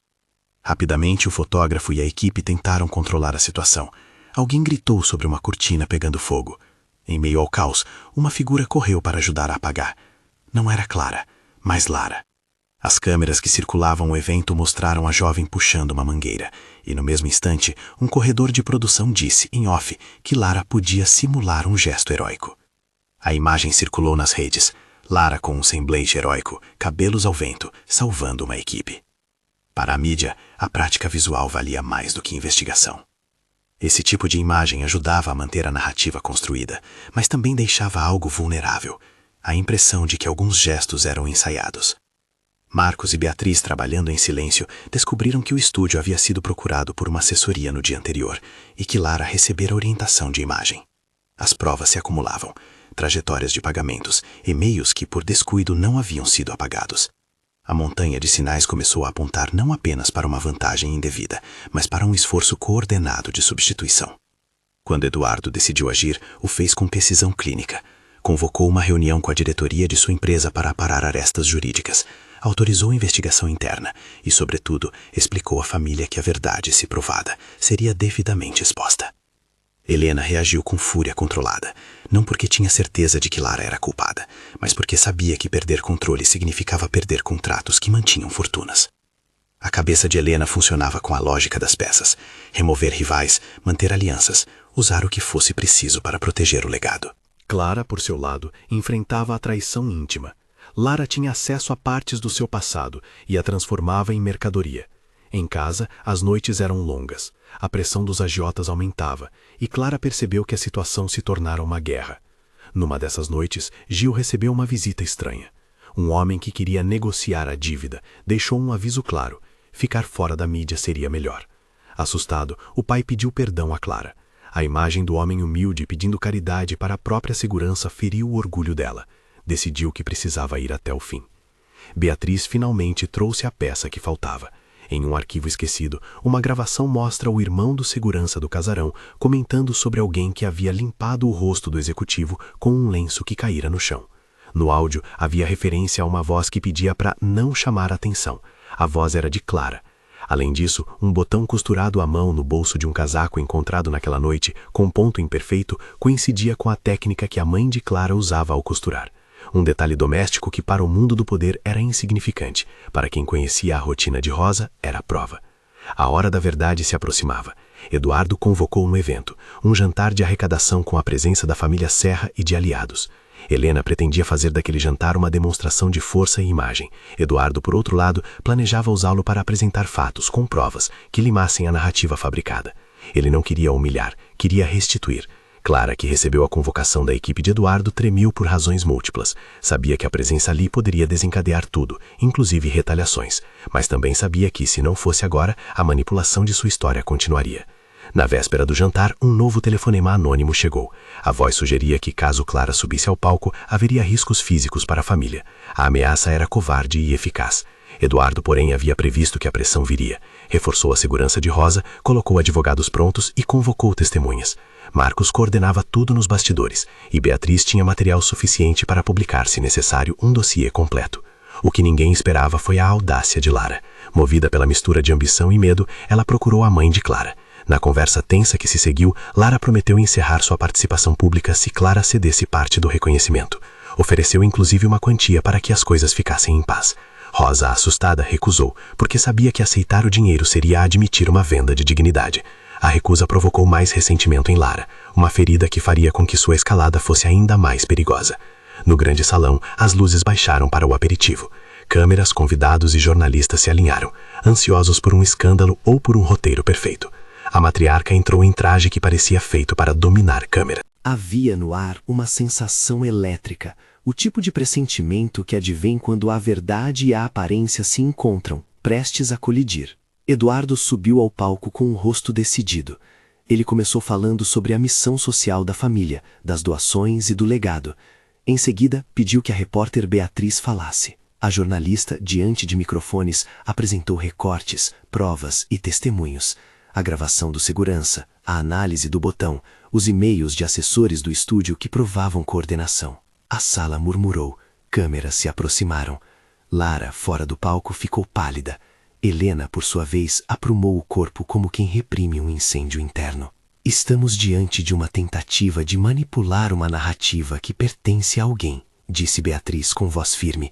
Rapidamente, o fotógrafo e a equipe tentaram controlar a situação. Alguém gritou sobre uma cortina pegando fogo. Em meio ao caos, uma figura correu para ajudar a apagar. Não era Clara, mas Lara. As câmeras que circulavam o evento mostraram a jovem puxando uma mangueira, e no mesmo instante, um corredor de produção disse, em off, que Lara podia simular um gesto heróico. A imagem circulou nas redes. Lara com um semblante heróico, cabelos ao vento, salvando uma equipe. Para a mídia, a prática visual valia mais do que investigação. Esse tipo de imagem ajudava a manter a narrativa construída, mas também deixava algo vulnerável, a impressão de que alguns gestos eram ensaiados. Marcos e Beatriz, trabalhando em silêncio, descobriram que o estúdio havia sido procurado por uma assessoria no dia anterior e que Lara recebera orientação de imagem. As provas se acumulavam, trajetórias de pagamentos, e-mails que por descuido não haviam sido apagados. A montanha de sinais começou a apontar não apenas para uma vantagem indevida, mas para um esforço coordenado de substituição. Quando Eduardo decidiu agir, o fez com precisão clínica. Convocou uma reunião com a diretoria de sua empresa para aparar arestas jurídicas, autorizou investigação interna e, sobretudo, explicou à família que a verdade, se provada, seria devidamente exposta. Helena reagiu com fúria controlada, não porque tinha certeza de que Lara era culpada, mas porque sabia que perder controle significava perder contratos que mantinham fortunas. A cabeça de Helena funcionava com a lógica das peças: remover rivais, manter alianças, usar o que fosse preciso para proteger o legado. Clara, por seu lado, enfrentava a traição íntima. Lara tinha acesso a partes do seu passado e a transformava em mercadoria. Em casa, as noites eram longas. A pressão dos agiotas aumentava, e Clara percebeu que a situação se tornara uma guerra. Numa dessas noites, Gil recebeu uma visita estranha. Um homem que queria negociar a dívida deixou um aviso claro: ficar fora da mídia seria melhor. Assustado, o pai pediu perdão a Clara. A imagem do homem humilde pedindo caridade para a própria segurança feriu o orgulho dela. Decidiu que precisava ir até o fim. Beatriz finalmente trouxe a peça que faltava. Em um arquivo esquecido, uma gravação mostra o irmão do segurança do casarão comentando sobre alguém que havia limpado o rosto do executivo com um lenço que caíra no chão. No áudio, havia referência a uma voz que pedia para não chamar atenção. A voz era de Clara. Além disso, um botão costurado à mão no bolso de um casaco encontrado naquela noite, com ponto imperfeito, coincidia com a técnica que a mãe de Clara usava ao costurar. Um detalhe doméstico que para o mundo do poder era insignificante. Para quem conhecia a rotina de Rosa, era a prova. A hora da verdade se aproximava. Eduardo convocou um evento, um jantar de arrecadação com a presença da família Serra e de aliados. Helena pretendia fazer daquele jantar uma demonstração de força e imagem. Eduardo, por outro lado, planejava usá-lo para apresentar fatos, com provas, que limassem a narrativa fabricada. Ele não queria humilhar, queria restituir. Clara, que recebeu a convocação da equipe de Eduardo, tremiu por razões múltiplas. Sabia que a presença ali poderia desencadear tudo, inclusive retaliações, mas também sabia que, se não fosse agora, a manipulação de sua história continuaria. Na véspera do jantar, um novo telefonema anônimo chegou. A voz sugeria que, caso Clara subisse ao palco, haveria riscos físicos para a família. A ameaça era covarde e eficaz. Eduardo, porém, havia previsto que a pressão viria. Reforçou a segurança de Rosa, colocou advogados prontos e convocou testemunhas. Marcos coordenava tudo nos bastidores, e Beatriz tinha material suficiente para publicar, se necessário, um dossiê completo. O que ninguém esperava foi a audácia de Lara. Movida pela mistura de ambição e medo, ela procurou a mãe de Clara. Na conversa tensa que se seguiu, Lara prometeu encerrar sua participação pública se Clara cedesse parte do reconhecimento. Ofereceu inclusive uma quantia para que as coisas ficassem em paz. Rosa, assustada, recusou, porque sabia que aceitar o dinheiro seria admitir uma venda de dignidade. A recusa provocou mais ressentimento em Lara, uma ferida que faria com que sua escalada fosse ainda mais perigosa. No grande salão, as luzes baixaram para o aperitivo. Câmeras, convidados e jornalistas se alinharam, ansiosos por um escândalo ou por um roteiro perfeito. A matriarca entrou em traje que parecia feito para dominar câmera. Havia no ar uma sensação elétrica, o tipo de pressentimento que advém quando a verdade e a aparência se encontram, prestes a colidir. Eduardo subiu ao palco com o rosto decidido. Ele começou falando sobre a missão social da família, das doações e do legado. Em seguida, pediu que a repórter Beatriz falasse. A jornalista, diante de microfones, apresentou recortes, provas e testemunhos. A gravação do segurança, a análise do botão, os e-mails de assessores do estúdio que provavam coordenação. A sala murmurou, câmeras se aproximaram. Lara, fora do palco, ficou pálida. Helena, por sua vez, aprumou o corpo como quem reprime um incêndio interno. Estamos diante de uma tentativa de manipular uma narrativa que pertence a alguém, disse Beatriz com voz firme.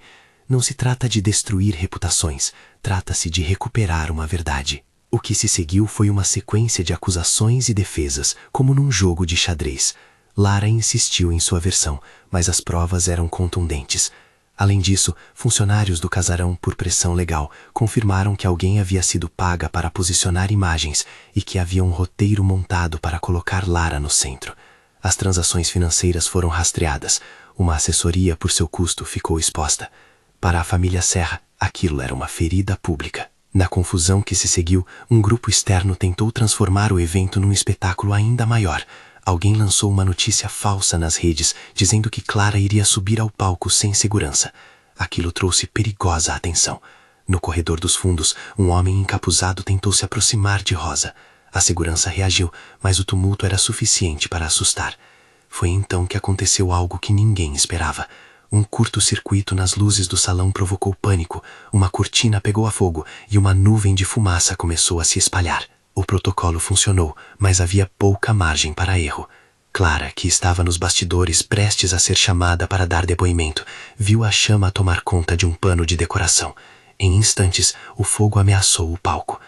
Não se trata de destruir reputações, trata-se de recuperar uma verdade. O que se seguiu foi uma sequência de acusações e defesas, como num jogo de xadrez. Lara insistiu em sua versão, mas as provas eram contundentes. Além disso, funcionários do casarão, por pressão legal, confirmaram que alguém havia sido paga para posicionar imagens e que havia um roteiro montado para colocar Lara no centro. As transações financeiras foram rastreadas. Uma assessoria por seu custo ficou exposta. Para a família Serra, aquilo era uma ferida pública. Na confusão que se seguiu, um grupo externo tentou transformar o evento num espetáculo ainda maior. Alguém lançou uma notícia falsa nas redes, dizendo que Clara iria subir ao palco sem segurança. Aquilo trouxe perigosa atenção. No corredor dos fundos, um homem encapuzado tentou se aproximar de Rosa. A segurança reagiu, mas o tumulto era suficiente para assustar. Foi então que aconteceu algo que ninguém esperava. Um curto-circuito nas luzes do salão provocou pânico, uma cortina pegou a fogo e uma nuvem de fumaça começou a se espalhar. O protocolo funcionou, mas havia pouca margem para erro. Clara, que estava nos bastidores prestes a ser chamada para dar depoimento, viu a chama tomar conta de um pano de decoração. Em instantes, o fogo ameaçou o palco.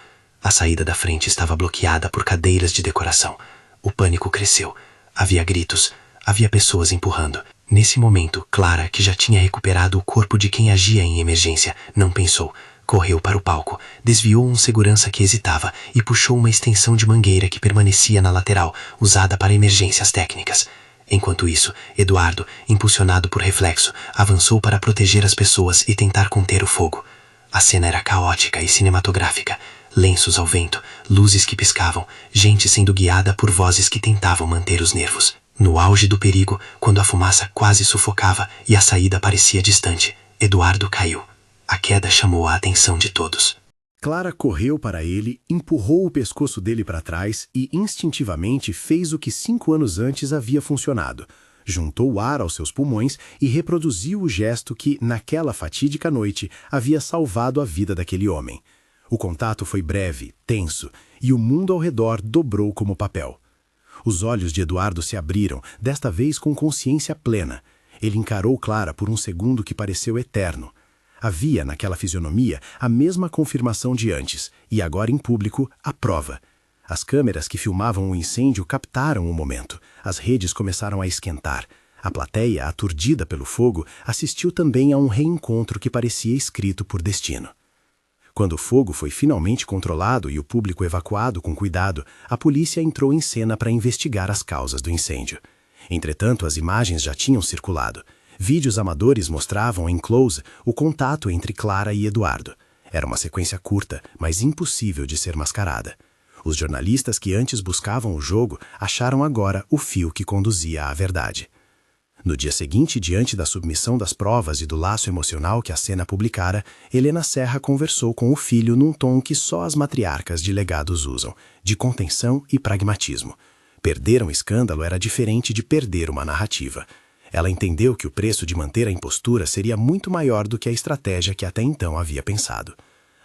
A saída da frente estava bloqueada por cadeiras de decoração. O pânico cresceu. Havia gritos, havia pessoas empurrando. Nesse momento, Clara, que já tinha recuperado o corpo de quem agia em emergência, não pensou. Correu para o palco, desviou um segurança que hesitava e puxou uma extensão de mangueira que permanecia na lateral, usada para emergências técnicas. Enquanto isso, Eduardo, impulsionado por reflexo, avançou para proteger as pessoas e tentar conter o fogo. A cena era caótica e cinematográfica. Lenços ao vento, luzes que piscavam, gente sendo guiada por vozes que tentavam manter os nervos. No auge do perigo, quando a fumaça quase sufocava e a saída parecia distante, Eduardo caiu. A queda chamou a atenção de todos. Clara correu para ele, empurrou o pescoço dele para trás e instintivamente fez o que 5 anos antes havia funcionado. Juntou ar aos seus pulmões e reproduziu o gesto que, naquela fatídica noite, havia salvado a vida daquele homem. O contato foi breve, tenso, e o mundo ao redor dobrou como papel. Os olhos de Eduardo se abriram, desta vez com consciência plena. Ele encarou Clara por um segundo que pareceu eterno. Havia naquela fisionomia a mesma confirmação de antes, e agora em público, a prova. As câmeras que filmavam o incêndio captaram o momento. As redes começaram a esquentar. A plateia, aturdida pelo fogo, assistiu também a um reencontro que parecia escrito por destino. Quando o fogo foi finalmente controlado e o público evacuado com cuidado, a polícia entrou em cena para investigar as causas do incêndio. Entretanto, as imagens já tinham circulado. Vídeos amadores mostravam em close o contato entre Clara e Eduardo. Era uma sequência curta, mas impossível de ser mascarada. Os jornalistas que antes buscavam o jogo acharam agora o fio que conduzia à verdade. No dia seguinte, diante da submissão das provas e do laço emocional que a cena publicara, Helena Serra conversou com o filho num tom que só as matriarcas de legados usam, de contenção e pragmatismo. Perder um escândalo era diferente de perder uma narrativa. Ela entendeu que o preço de manter a impostura seria muito maior do que a estratégia que até então havia pensado.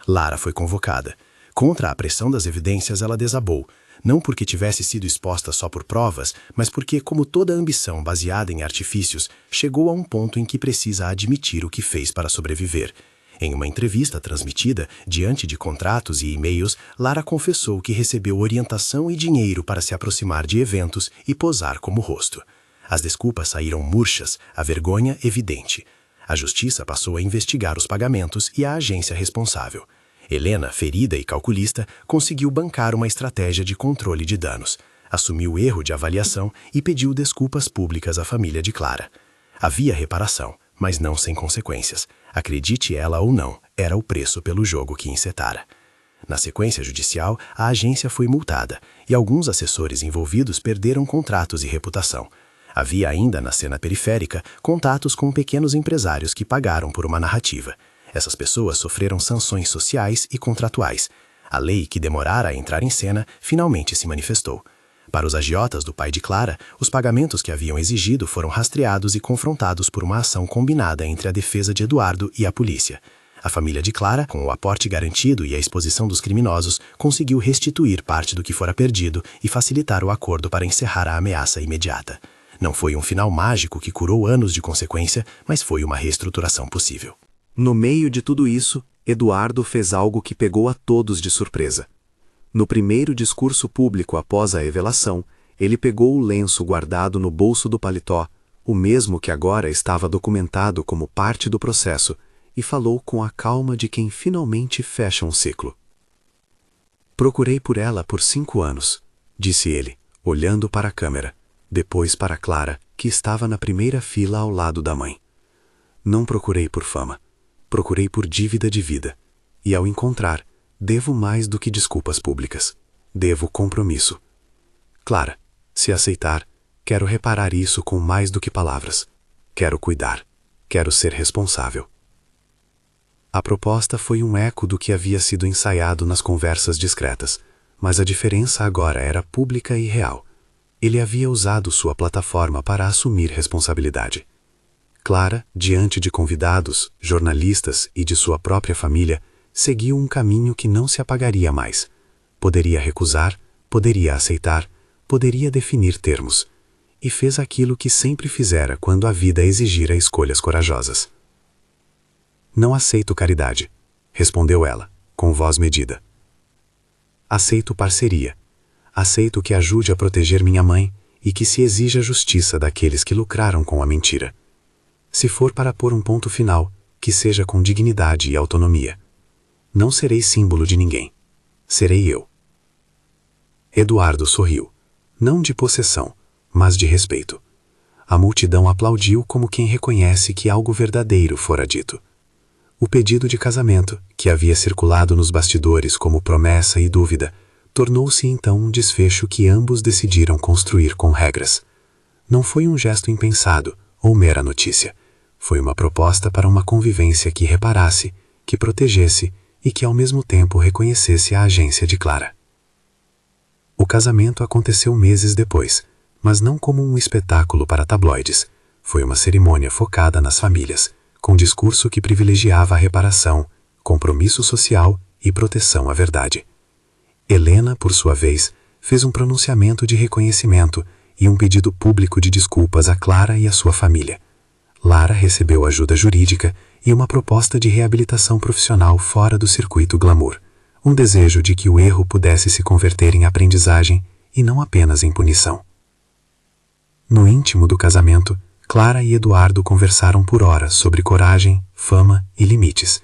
Lara foi convocada. Contra a pressão das evidências, ela desabou, não porque tivesse sido exposta só por provas, mas porque, como toda ambição baseada em artifícios, chegou a um ponto em que precisa admitir o que fez para sobreviver. Em uma entrevista transmitida, diante de contratos e e-mails, Lara confessou que recebeu orientação e dinheiro para se aproximar de eventos e posar como rosto. As desculpas saíram murchas, a vergonha evidente. A justiça passou a investigar os pagamentos e a agência responsável. Helena, ferida e calculista, conseguiu bancar uma estratégia de controle de danos. Assumiu o erro de avaliação e pediu desculpas públicas à família de Clara. Havia reparação, mas não sem consequências. Acredite ela ou não, era o preço pelo jogo que encetara. Na sequência judicial, a agência foi multada e alguns assessores envolvidos perderam contratos e reputação. Havia ainda na cena periférica contatos com pequenos empresários que pagaram por uma narrativa. Essas pessoas sofreram sanções sociais e contratuais. A lei que demorara a entrar em cena finalmente se manifestou. Para os agiotas do pai de Clara, os pagamentos que haviam exigido foram rastreados e confrontados por uma ação combinada entre a defesa de Eduardo e a polícia. A família de Clara, com o aporte garantido e a exposição dos criminosos, conseguiu restituir parte do que fora perdido e facilitar o acordo para encerrar a ameaça imediata. Não foi um final mágico que curou anos de consequência, mas foi uma reestruturação possível. No meio de tudo isso, Eduardo fez algo que pegou a todos de surpresa. No primeiro discurso público após a revelação, ele pegou o lenço guardado no bolso do paletó, o mesmo que agora estava documentado como parte do processo, e falou com a calma de quem finalmente fecha um ciclo. Procurei por ela por 5 anos, disse ele, olhando para a câmera, depois para Clara, que estava na primeira fila ao lado da mãe. Não procurei por fama, procurei por dívida de vida, e ao encontrar, devo mais do que desculpas públicas. Devo compromisso. Clara, se aceitar, quero reparar isso com mais do que palavras. Quero cuidar. Quero ser responsável. A proposta foi um eco do que havia sido ensaiado nas conversas discretas, mas a diferença agora era pública e real. Ele havia usado sua plataforma para assumir responsabilidade. Clara, diante de convidados, jornalistas e de sua própria família, seguiu um caminho que não se apagaria mais. Poderia recusar, poderia aceitar, poderia definir termos. E fez aquilo que sempre fizera quando a vida exigira escolhas corajosas. Não aceito caridade, respondeu ela, com voz medida. Aceito parceria. Aceito que ajude a proteger minha mãe e que se exija justiça daqueles que lucraram com a mentira. Se for para pôr um ponto final, que seja com dignidade e autonomia. Não serei símbolo de ninguém. Serei eu. Eduardo sorriu. Não de possessão, mas de respeito. A multidão aplaudiu como quem reconhece que algo verdadeiro fora dito. O pedido de casamento, que havia circulado nos bastidores como promessa e dúvida, tornou-se então um desfecho que ambos decidiram construir com regras. Não foi um gesto impensado ou mera notícia. Foi uma proposta para uma convivência que reparasse, que protegesse e que ao mesmo tempo reconhecesse a agência de Clara. O casamento aconteceu meses depois, mas não como um espetáculo para tabloides. Foi uma cerimônia focada nas famílias, com discurso que privilegiava a reparação, compromisso social e proteção à verdade. Helena, por sua vez, fez um pronunciamento de reconhecimento e um pedido público de desculpas a Clara e a sua família. Lara recebeu ajuda jurídica e uma proposta de reabilitação profissional fora do circuito glamour, um desejo de que o erro pudesse se converter em aprendizagem e não apenas em punição. No íntimo do casamento, Clara e Eduardo conversaram por horas sobre coragem, fama e limites.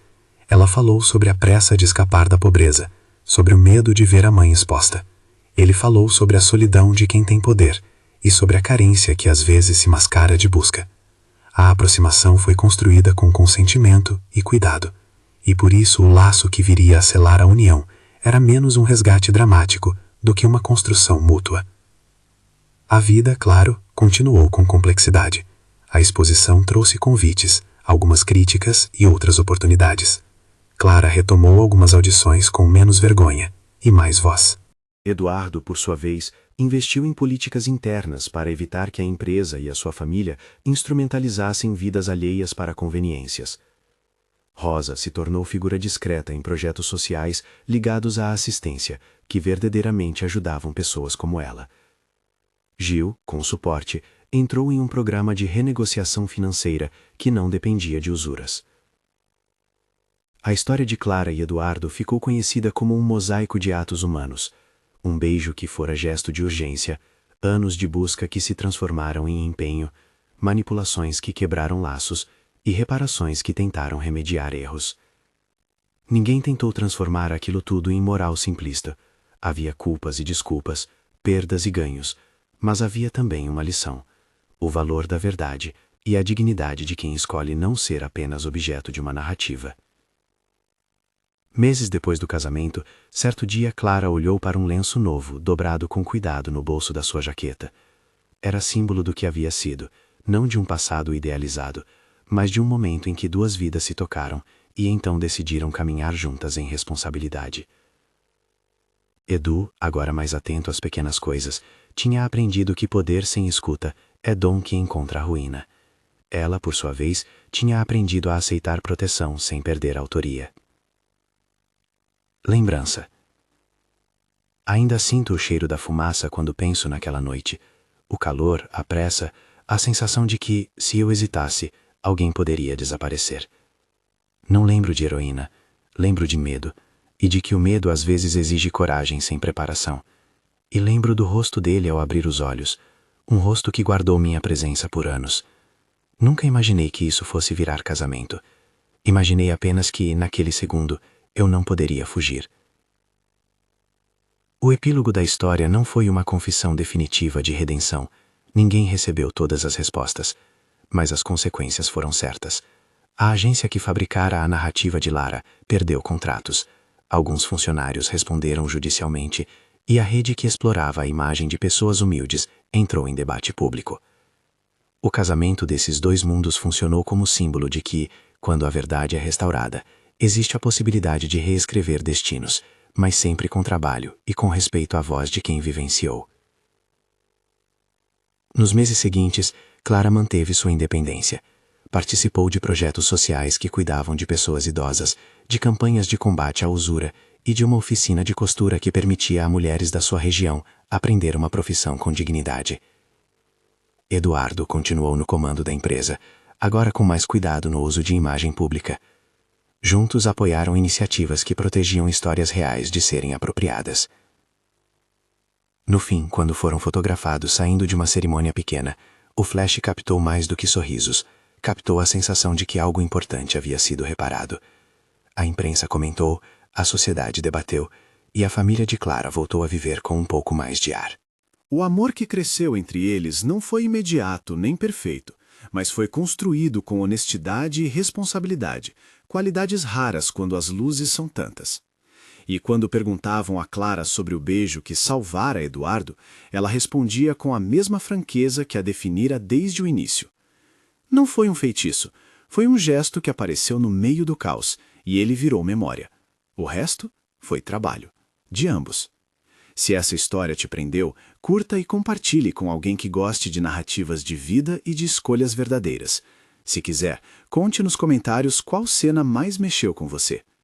Ela falou sobre a pressa de escapar da pobreza, sobre o medo de ver a mãe exposta. Ele falou sobre a solidão de quem tem poder e sobre a carência que às vezes se mascara de busca. A aproximação foi construída com consentimento e cuidado, e por isso o laço que viria a selar a união era menos um resgate dramático do que uma construção mútua. A vida, claro, continuou com complexidade. A exposição trouxe convites, algumas críticas e outras oportunidades. Clara retomou algumas audições com menos vergonha e mais voz. Eduardo, por sua vez, investiu em políticas internas para evitar que a empresa e a sua família instrumentalizassem vidas alheias para conveniências. Rosa se tornou figura discreta em projetos sociais ligados à assistência, que verdadeiramente ajudavam pessoas como ela. Gil, com suporte, entrou em um programa de renegociação financeira que não dependia de usuras. A história de Clara e Eduardo ficou conhecida como um mosaico de atos humanos. Um beijo que fora gesto de urgência, anos de busca que se transformaram em empenho, manipulações que quebraram laços e reparações que tentaram remediar erros. Ninguém tentou transformar aquilo tudo em moral simplista. Havia culpas e desculpas, perdas e ganhos, mas havia também uma lição: o valor da verdade e a dignidade de quem escolhe não ser apenas objeto de uma narrativa. Meses depois do casamento, certo dia Clara olhou para um lenço novo, dobrado com cuidado no bolso da sua jaqueta. Era símbolo do que havia sido, não de um passado idealizado, mas de um momento em que duas vidas se tocaram e então decidiram caminhar juntas em responsabilidade. Edu, agora mais atento às pequenas coisas, tinha aprendido que poder sem escuta é dom que encontra a ruína. Ela, por sua vez, tinha aprendido a aceitar proteção sem perder a autoria. Lembrança. Ainda sinto o cheiro da fumaça quando penso naquela noite. O calor, a pressa, a sensação de que, se eu hesitasse, alguém poderia desaparecer. Não lembro de heroína, lembro de medo, e de que o medo às vezes exige coragem sem preparação. E lembro do rosto dele ao abrir os olhos, um rosto que guardou minha presença por anos. Nunca imaginei que isso fosse virar casamento. Imaginei apenas que, naquele segundo, eu não poderia fugir. O epílogo da história não foi uma confissão definitiva de redenção. Ninguém recebeu todas as respostas, mas as consequências foram certas. A agência que fabricara a narrativa de Lara perdeu contratos. Alguns funcionários responderam judicialmente e a rede que explorava a imagem de pessoas humildes entrou em debate público. O casamento desses dois mundos funcionou como símbolo de que, quando a verdade é restaurada, existe a possibilidade de reescrever destinos, mas sempre com trabalho e com respeito à voz de quem vivenciou. Nos meses seguintes, Clara manteve sua independência. Participou de projetos sociais que cuidavam de pessoas idosas, de campanhas de combate à usura e de uma oficina de costura que permitia a mulheres da sua região aprender uma profissão com dignidade. Eduardo continuou no comando da empresa, agora com mais cuidado no uso de imagem pública. Juntos apoiaram iniciativas que protegiam histórias reais de serem apropriadas. No fim, quando foram fotografados saindo de uma cerimônia pequena, o flash captou mais do que sorrisos, captou a sensação de que algo importante havia sido reparado. A imprensa comentou, a sociedade debateu, e a família de Clara voltou a viver com um pouco mais de ar. O amor que cresceu entre eles não foi imediato nem perfeito, mas foi construído com honestidade e responsabilidade, qualidades raras quando as luzes são tantas. E quando perguntavam a Clara sobre o beijo que salvara Eduardo, ela respondia com a mesma franqueza que a definira desde o início. Não foi um feitiço, foi um gesto que apareceu no meio do caos, e ele virou memória. O resto foi trabalho, de ambos. Se essa história te prendeu, curta e compartilhe com alguém que goste de narrativas de vida e de escolhas verdadeiras. Se quiser, conte nos comentários qual cena mais mexeu com você.